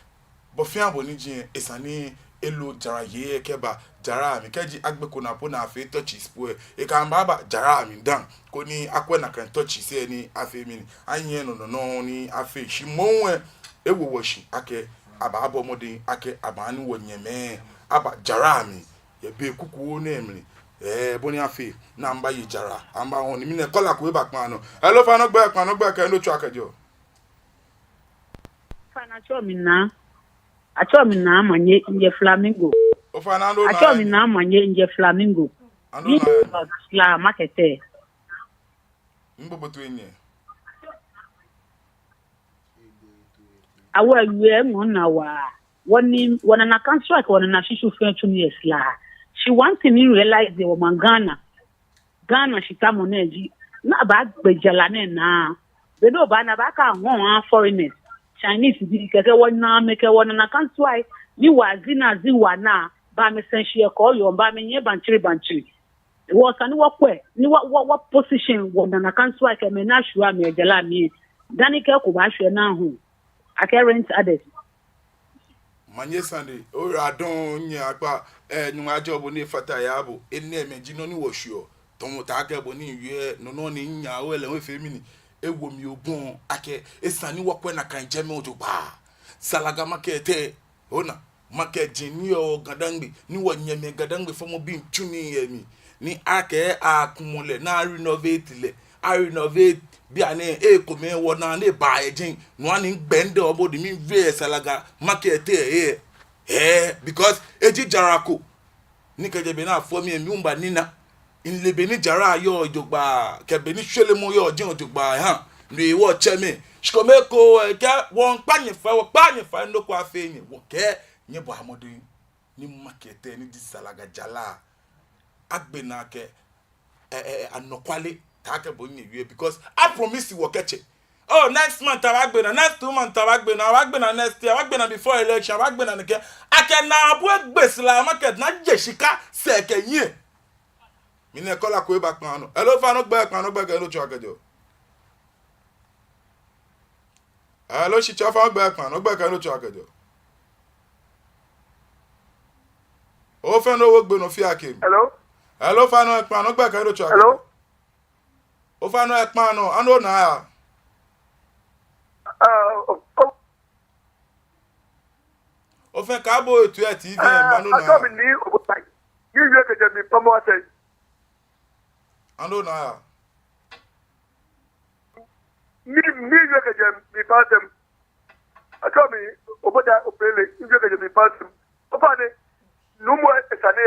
bo fi abo ni jin esani elo jara ye keba jara mi keji agbeko na po na fe touch spoe e kan baba jara mi dan ko ni akwe na kan touch se ni afe mi ni anye no ni afe shi monwe ewo woshi ake aba abo modin ake aba ni wonyeme aba jara mi ye be kuku na emri boni afi na mba yi jara amba won mi ne kola ko e ba pan no hello fa no gbe ke no chu akejo fa na cho mi na amanye nje Flamingo o fa na ndo na acho mi na amanye nje Flamingo ando na la market mbo to enye awa yue ngona wa woni na can strike wona na shishu fe 2 years la she wants to realize the woman Ghana she come on eji na ba gbejala na they no ba na ba ka won foreigners Chinese bi keke wona make wona na can strike ni wazina ziwa na ba me senhie ko yo ba me nye banchiri wo sani wo kwe ni what position wona na can strike me na shua me ejala mi dani ke ko ba hwe na hu rent others manye Sunday o radon nya apa nyuma job ni fata ya bo enne emeji no ni wo hwo ton ta ke bo ni wie no ni nya o ele we femini ewo mi ogun ake esani wo kwe na kan jeme ojo ba salaga market ona market jini o gadangbe ni wo nyeme gadangbe fomo bi ntuni yemi ni ake akumule na renovate bi ane ko me wona na ba ejin no ani gbende obodi mi ve salaga market because eji jarako ni kejebe na fo mi umba nina inlebe ni jara yo ojogba kebe ni swelemo yo ojin ojogba ha ni wo cheme shikomeko ke won panye fa ndoko afenyi wo ke nyebo amodin ni market ni di salaga jala agbe na ke anokwale take bonye wie because I promise you work eche oh next month awagbe na next 2 months awagbe na next year awagbe na before election awagbe na nke ake na abu egbesila market na jeshika seke yin mi ne kola ko e ba pan no hello fa no gbe ke no chu akejo hello shi cha fa gbe pan no gbe ke no chu akejo o fe no wo gbe no fi akem hello fa no pan no gbe ke no chu akejo hello o fa no ekpan no ando na ya o fe ka bo etu e TV manu na aso mi ni obutai yiye keje mi pomo ate ando na ya mi yiye keje mi pasem aso mi oboda opele yiye keje mi pasem o fa ni numu esane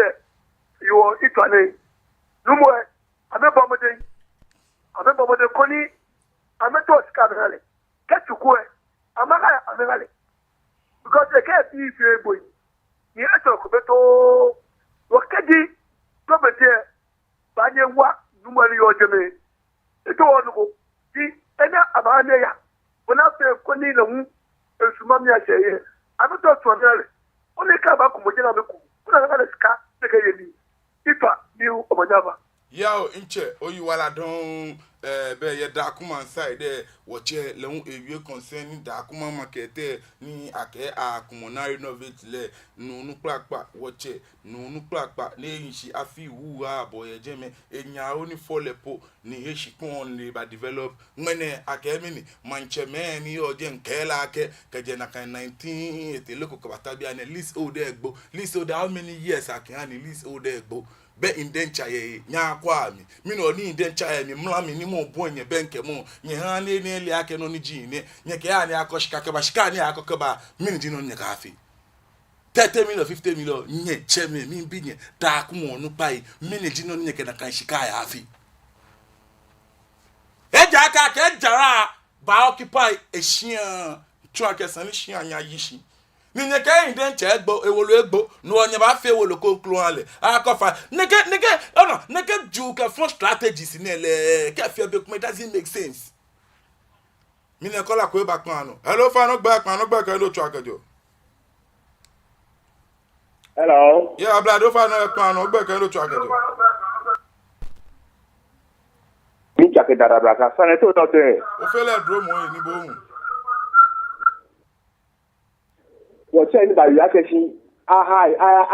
yo itwane numu abe bomode koni ameto skabale ketukwe amaka amegale because the care be fe boy ni ato ko beto wakadi gobete banye wa numari ojeme eto wonugo di ena abane ya wona fe ko ni na mu esuma mi aseye ameto to ngale oni ka ba ko mo jena be ku kuna ngale ska te ke yemi ipa ni omanyaba Yao inche oyi wala don be ye da kuma side woche lehun ewie concern da kuma market ni ake akumona renovate le nunu plakpa woche nunu plakpa le yinshi afi wu abo ye jeme enya oni folepo ni eshikun le ba develop ngene ake mini manche me ni oje nkela ake keje na kan 19 eteleko kabata bia ne list old egbo list old how many years ake ani list old egbo be indencha ye nya kwa mi no ni indencha ye mi mla mi ni mo bo nye benke mo nye ha ne ne le ake no ni ji ne nye ke ani akoshika ke ba shika ni akoko ba mi ni no nye ka fi 30 million 50 million nye cheme mi bi nye da ku mo no pai mi ni no nye ke na kan shika ya fi eja ka ke jara ba occupy ehia twa ke san hia nya yishi ni nye ke indencha egbo ewolo egbo no onye ba fe ewolo konklu ale akofa neke no neke ju ke front strategies ni ele ke fe be kuma doesn't make sense mi ne kola ko e ba kan ano hello fa no gba ke lo twa kejo hello yeah bla do fa no kan ano gba ke lo twa kejo mi chake darabra ka sane to no te o fe le dro mo ni bo hun wọ́n ṣe ní bàbá kẹ́sí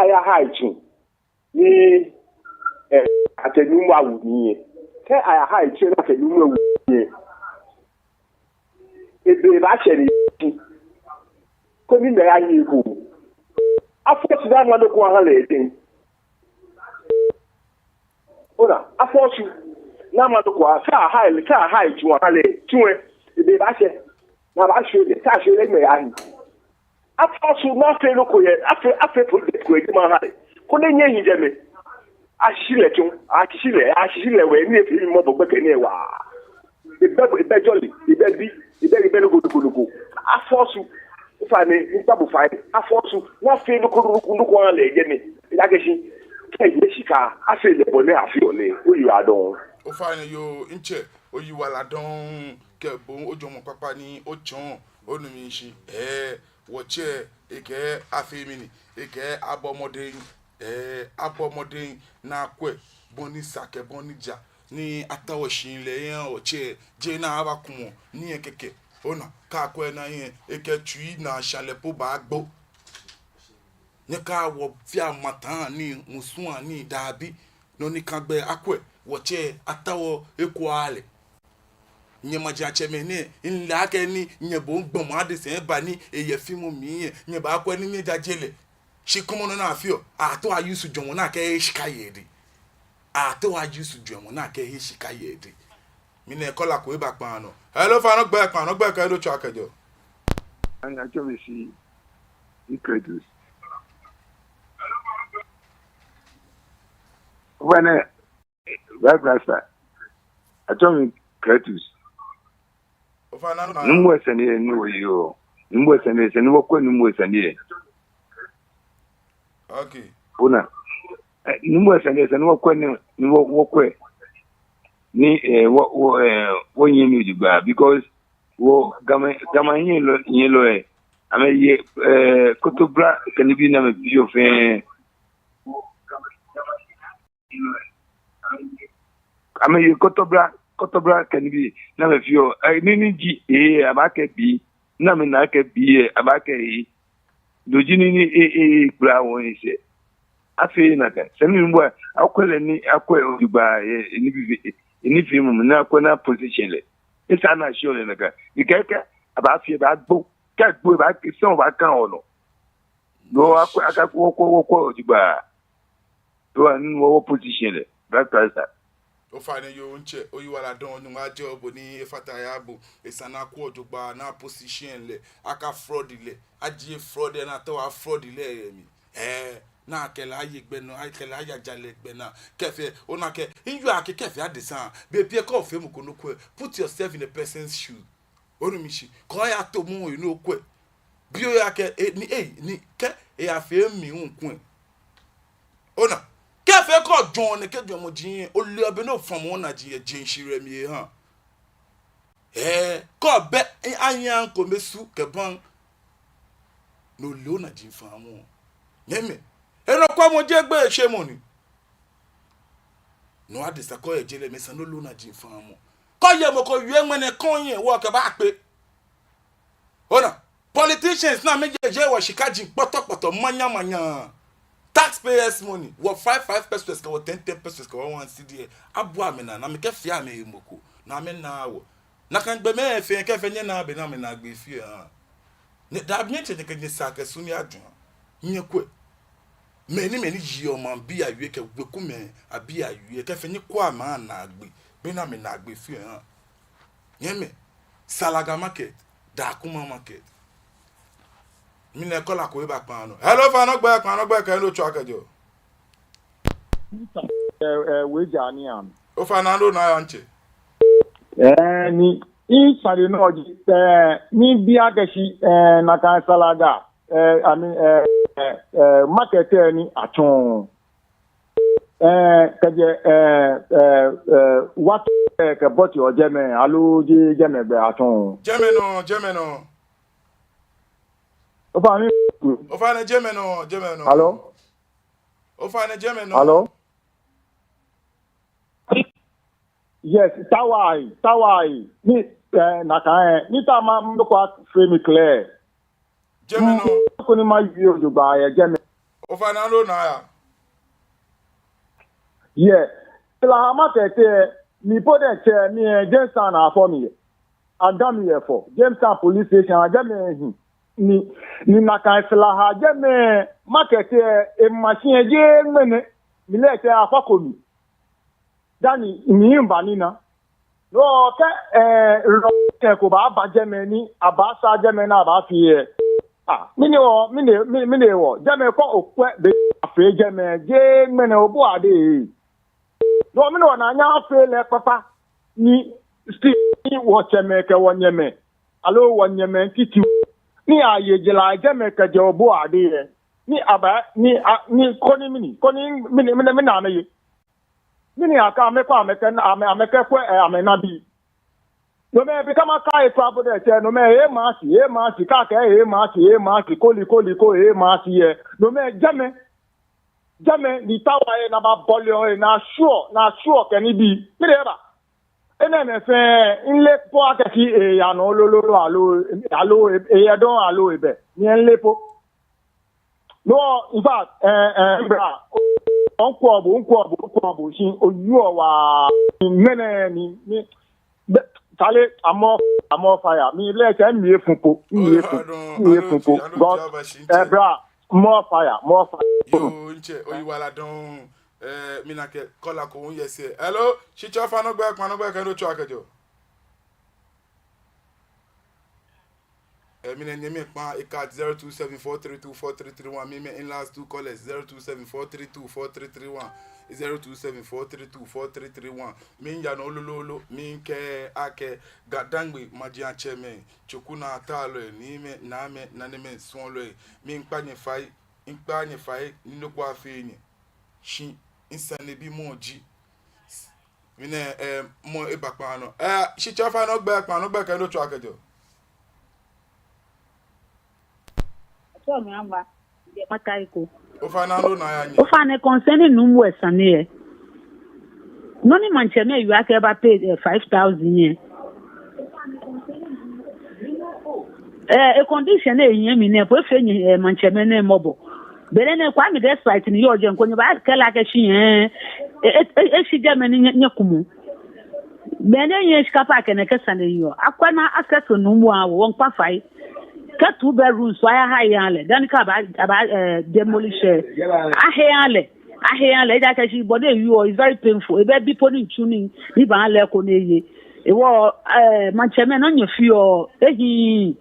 aya haichi ní àtẹnumọ́ àwù nìyẹn kẹ́ aya haichi ní àtẹnumọ́ àwù nìyẹn ebe bá ṣẹlẹ̀ yìí kó ní mẹ́ra yìí kò afọ́sí náà wọn lókun ahọ́n lè dín ọ̀nà afọ́sí náà wọn lókun ahọ́n ká haichi wọn lè tún ebe bá ṣẹ náà bá ṣe lè ká ṣe lẹ́gbẹ̀ẹ́ yìí. Afosu na fe loko ye afe project ko ejima ha ko le nye yin jeme ashile we ni efi mo bo gbeke ni wa ibe jolly ibe logo afosu fa ni ntabu fa afosu na fe loko an le je ni ilageshi ke ye sika afe le bo ni afi ole o yi adon o fa ni yo nche oyi wala don ke bo ojo mo papa ni o chon onu mi shi woche eke afemini eke abomode na kwe boni sake boni ja ni atawoshin le yan oche je na abakumo ni ekeke ona ka kwe na yen eke tui na chalepo ba gbo ni ka wo fi amatan ni musun ni dabi no ni kan gbe akwe woche atawo ekuale nye maja cheme ne nla ke ni nye bo ngbon ma de se ba ni eye fimu mi nye ba kwa ni nye jajele shikumo no na afio ato ayusu jomo na ke shikayedi ato ayusu jomo na ke shikayedi mi ne kola ko e ba pan no hello fa no gbe ka do cho akejo anga chome si incredus when right atomic creatus numu esani nu yo numu esani se nu ko numu esani okay una numu esani se nu ko ni wo ko ni wo yin mi digba because wo gama yin lo ame ye kotobra kan bi na me bio fe ame ye kotobra kan bi na me fio ni ji abake bi na me na ke bi abake doji ni bra won ise afi na ka semi mbo akwele ni akwe odigba ni fi mu na akwe na position le isa na show le na ka ikeke abafi ba gbo ka gbo ba ki so ba kan ono no akwe akako wo odigba do an wo position le that person o fa ni yo nche oyiwala don nu ma job ni efata ya bu esana ku odugba na position le aka fraud le aji fraud na to wa fraud le mi na akela ayegbe no akela ayajale gbe na kefe ona ke inju ake kefe adesan be pie ka ofe mu kono kwe put yourself in a person's shoe onumishi ko ya to mu inu kwe bi o ya ke ni ke e afe mi nkun ona kefe ko jon ne ke jon mo jin o le obe no fon mo na jin shire mi han ko be anyan ko mesu ke ban no le ona jin fan mo yeme eno kwa mo je gbe se mo ni no adisa ko e jele mesan no le ona jin fan mo ko ye mo ko yu enwene kon yin wo ke ba pe ona politicians na meje wo shikaji potopoto manya taxpayers money what 5 pesos ka what 10 pesos ka 1 cd abu amena na me ke fia me moko na me na wo na kan gbe me fe ke fe nye na be na me na gbe fie ha ne da bi nche ke nye saka sumi adun nye kwe me ni yi o man bi awie ke gbeku me abi awie ke fe nye kwa ma na gbe be na me na gbe fie ha nye me Salaga market da kuma market mi ne kola ko ba pan no hello fa no gbe kan lo chu akajo we jani am o fa na lo na ya nche ni inside no ji ni bi agashi na kan Salaga I mean market ni aton kaje what ke boti o jeme alu ji jeme be aton jeme no o fa na jeme no hello o fa na jeme no hello yes tawai ni na kan ni ta ma ndo kwa frame clear jeme no ko ni ma yi o gba ye jeme o fa na lo na ya yeah la ma tete mi podete mi Jamestown afọ mi adam here for Jamestown police station ajame ni na kan sala ha jame market e machine je mene mi lete afakomi dani mi mba ni na no ke ko ba jame ni aba sa jame na ba fi mini wo jame ko okwe be afi jame je mene obu ade no mi no na nya fele papa ni sti wo cheme ke wonyeme alo wonyeme titi ni ayejela jeme ke je obo ade ni aba ni koni mini na me mini aka me kwa me ke na ame ke kwa ame na bi no me bi kama kai trouble de che no me e ma si ka ke e ma si koli ko e ma si e no me jame ni tawa e na ba bolio e na sure ke ni bi mi de ba ene me fe nle po akati e ya no lo alo e ya don alo ebe ni enlepo no in fact bra onko shin oyu wa mene ni tale amo fire mi le ke mi efunpo god bra more fire yo nche oyiwala don mi na ke kola ko un yese hello chicho fa no gbe kan do chu akajo mi ne nyemi pa ikat 0274324331 mi me in last two callers 0274324331 0274324331 mi ya no lolo mi ke ake gadangbe majian cheme chukuna atalo ni me na me na ne me son lo mi npanye fai ni lo kwa fe ni shi insane bi mo ji mi ne mo e bakpa no shi chafa no gbe kan do chu akajo mi amba de mataiko o fa na lo na ya ni o fa ne concerning numu esane no ni mancheme you ake ba pay 5,000 yen e condition e yen mi ne po fe ni mancheme ne mobo bele ne kwa mi despite ni yo je nkonyo ba kala ke shi e shi je me ni nyekumu bele yen skapa ke ne kesane yo akwana access numu a won pa fai ka 2 bedrooms so ya high ale dan ka ba demolish ahele ja ka shi body you is very painful e be bi poni tuning ni ba le ko na ye e wo mancheme no nyo fi o ehi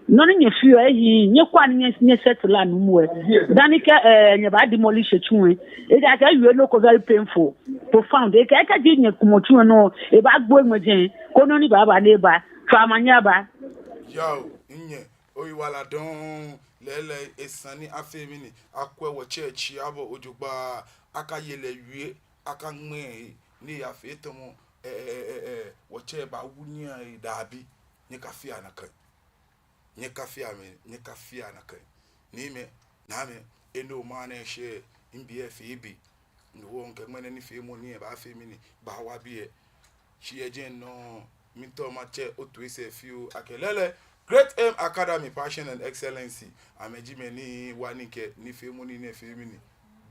no nye fio nye kwa nye settle anu mu dani ke nye ba demolish chunwe e ga ka you no ko very painful profound e ka di nye kumotu no e ba gbo enwejen ko no ni baba ne ba famanya ba yo nye oyiwala don lele esani afemini akwe wo church abo ojugba aka yele wie aka nwe ni afetomo wo che ba wunya dabi nye kafia na kan nye kafia na kan ni me na me eno mane she mbf ibi no nke mene ni femo ni ba femini ba wa bie shi ejen no minto ma che otu ise fiu akelele Great Aim Academy, Passion and Excellency. Amejimeni wanike ni femuni ni femini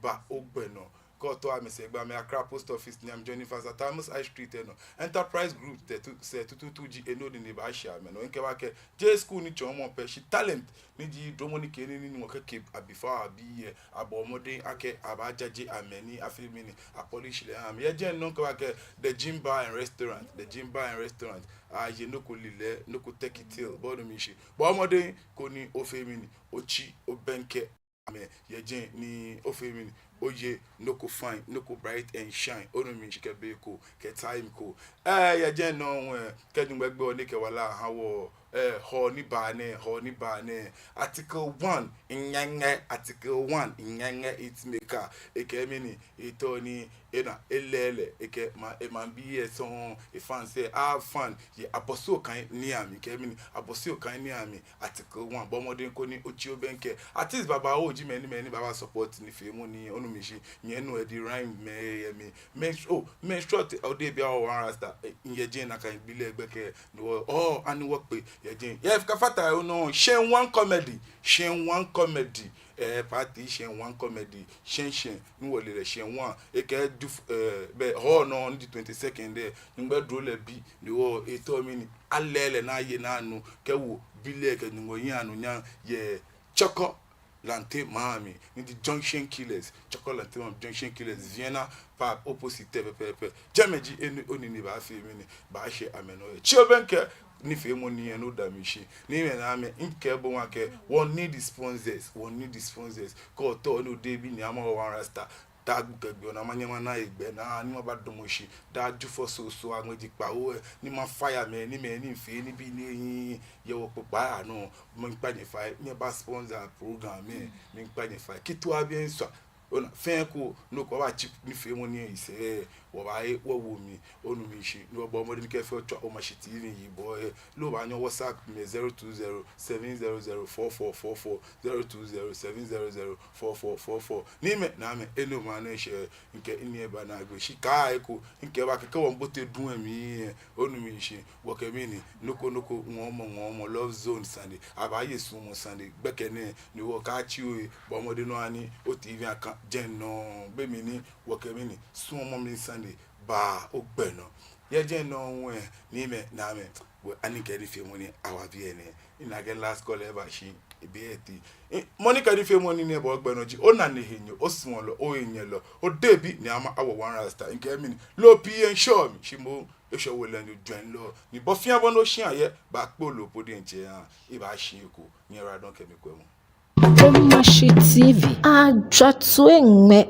ba ogbeno. Koto amesegba me Accra Post Office ni am joining fast Thomas High Street no. Enterprise Group se 222G eno ni ba sha me no. Nkewa ke J school ni chomo pe shi talent ni ji domoni ke ni mo ke before abi abomode ake abajaje ameni afemini a polish le am. Ye je no nkewa ke the gym bar and restaurant, you no ko lile no ko take it till bodo mi shi bo omode ko ni ofemini ochi obenke ame ye je ni ofemini oye no ko fine no ko bright and shine ono mi shi ke be ko ke time ko ye je no ke dun gbegbe oni ke wala hawo ho ni ba ne article 1 inyange article 1 inyange it maker ekemini itoni ena elele eke ma emambie son e fan say have fun ye aboso kan ni ami kemini aboso kan ni ami article 1 bomodin ko ni ochio benke artist baba oji many baba support ni femu ni onumishi nye no e di rhyme me me short o dey bia o wan rasta ye jin na kan bile egbeke no ani work pe ye jin ye ka fata no shen one comedy party shen one comedy shen nwole le shen one eke du be ho no on the 22nd there ngbe dro le bi ni wo eto mi ni alele na ye na anu ke wo bile ke ngo yin anu nya ye choko lante mami ni the junction killers choko lante mami junction killers Vienna pa opposite pepe jameji eni oni ni ba fi mi ni ba she ameno e chiobenke ni femo ni eno damishi ni me na me nke bo wa ke one need sponsors ko to no dey bi ni ama one rasta tag gbe na manyama na egbe na ni ma ba domoshi da ju for so anweji pa o ni ma fire me ni fe ni bi ni ye wo popa no mo npa ni fa ni ba sponsor program me ni npa ni fa kitu abi nso ona fenko no ko ba chip ni femo ni ise wo ba e wo mi onu mi shi no bo mo ni ke fe o ma shi tv yi boy lo ba nyo WhatsApp me 020704444 020704444 ni me na me eno ma na she nke ni e ba na go shi ka eko nke ba ke won bote dun emi onu mi shi wo ke mi ni noko mo love zone Sunday abaye sumo Sunday gbekene ni wo ka chi o bo mo de no ani o tv aka jeno be mi ni wo ke mi ni sumo mi Sunday ba ogbeno ye jeno won ni me na me we anike ni fe money awa bi ene ina get last call ever shi ebieti monica ni fe money ni bo ogbeno ji o na ne henyo o small o enye lo o debi ni ama awo one rasta nke mi ni lo pi en show mi shi mo e show we len join lo ni bo fian bo no shi aye ba pe lo podi nche han e ba shi ko ni ra don kemi ko mu Omashi TV ajatu enme